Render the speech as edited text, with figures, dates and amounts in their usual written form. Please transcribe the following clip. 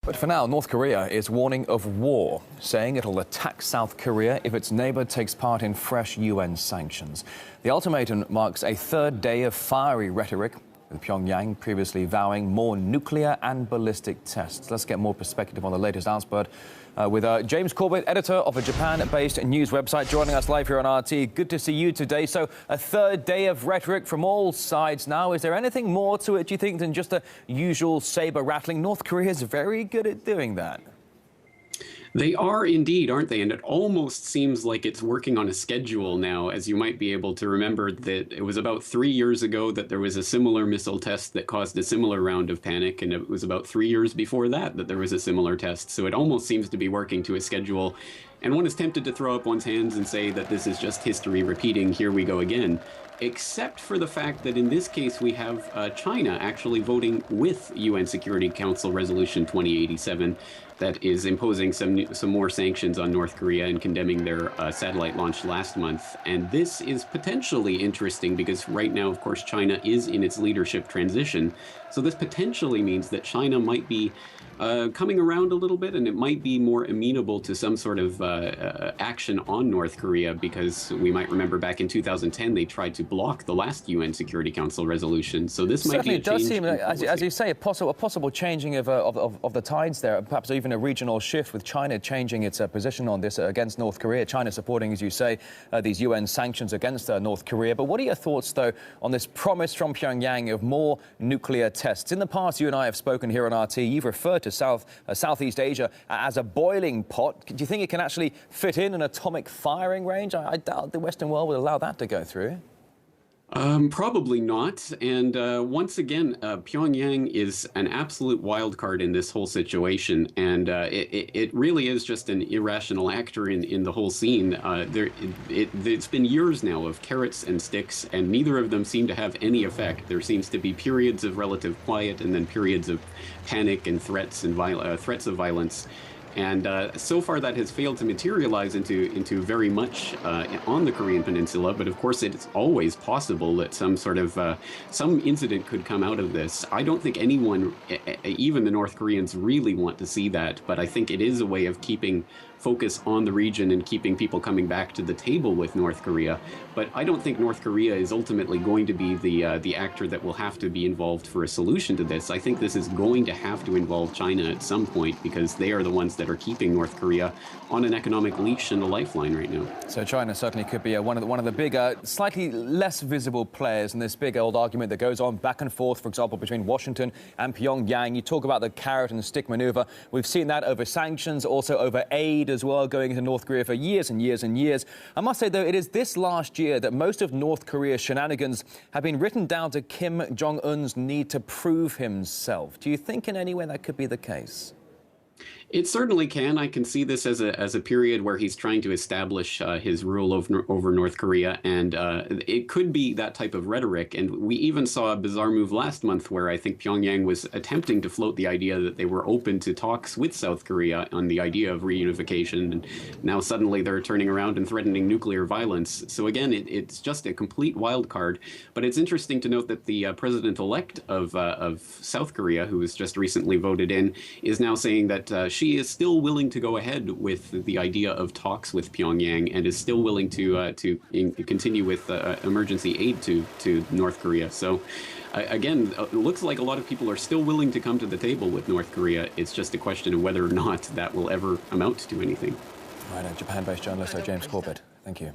But for now, North Korea is warning of war, saying it'll attack South Korea if its neighbor takes part in fresh UN sanctions. The ultimatum marks a third day of fiery rhetoric, with Pyongyang previously vowing more nuclear and ballistic tests. Let's get more perspective on the latest outspurt with James Corbett, editor of a Japan-based news website, joining us live here on RT. Good to see you today. So a third day of rhetoric from all sides now. Is there anything more to it, do you think, than just the usual saber rattling? North Korea is very good at doing that. They are indeed, aren't they? And it almost seems like it's working on a schedule now, as you might be able to remember that it was about 3 years ago that there was a similar missile test that caused a similar round of panic, and it was about 3 years before that that there was a similar test. So it almost seems to be working to a schedule. And one is tempted to throw up one's hands and say that this is just history repeating, here we go again. Except for the fact that in this case we have China actually voting with UN Security Council Resolution 2087 that is imposing some more sanctions on North Korea and condemning their satellite launch last month. And this is potentially interesting because right now, of course, China is in its leadership transition. So this potentially means that China might be coming around a little bit, and it might be more amenable to some sort of action on North Korea, because we might remember back in 2010 they tried to block the last UN Security Council resolution. So this might be a change. Certainly it does seem, as you say, a possible changing of the tides there, perhaps even a regional shift with China changing its position on this against North Korea. China supporting, as you say, these UN sanctions against North Korea. But what are your thoughts, though, on this promise from Pyongyang of more nuclear tests? In the past, you and I have spoken here on RT. You've referred to Southeast Asia as a boiling pot. Do you think it can actually fit in an atomic firing range? I doubt the Western world would allow that to go through. Probably not. And once again, Pyongyang is an absolute wild card in this whole situation. And it really is just an irrational actor in the whole scene. It's been years now of carrots and sticks, and neither of them seem to have any effect. There seems to be periods of relative quiet and then periods of panic and threats and threats of violence. And so far that has failed to materialize into very much on the Korean Peninsula. But of course, it's always possible that some sort of some incident could come out of this. I don't think anyone, even the North Koreans, really want to see that. But I think it is a way of keeping focus on the region and keeping people coming back to the table with North Korea. But I don't think North Korea is ultimately going to be the actor that will have to be involved for a solution to this. I think this is going to have to involve China at some point, because they are the ones that are keeping North Korea on an economic leash and a lifeline right now. So China certainly could be one of the bigger, slightly less visible players in this big old argument that goes on back and forth, for example, between Washington and Pyongyang. You talk about the carrot and stick maneuver. We've seen that over sanctions, also over aid as well, going into North Korea for years and years and years. I must say, though, it is this last year that most of North Korea's shenanigans have been written down to Kim Jong-un's need to prove himself. Do you think in any way that could be the case? It certainly can. I can see this as a period where he's trying to establish his rule over North Korea, and it could be that type of rhetoric. And we even saw a bizarre move last month where I think Pyongyang was attempting to float the idea that they were open to talks with South Korea on the idea of reunification, and now suddenly they're turning around and threatening nuclear violence. So again, it's just a complete wild card. But it's interesting to note that the president-elect of South Korea, who was just recently voted in, is now saying that she is still willing to go ahead with the idea of talks with Pyongyang, and is still willing to continue with emergency aid to North Korea. So again, it looks like a lot of people are still willing to come to the table with North Korea. It's just a question of whether or not that will ever amount to anything. Right, Japan-based journalist James Corbett. Thank you.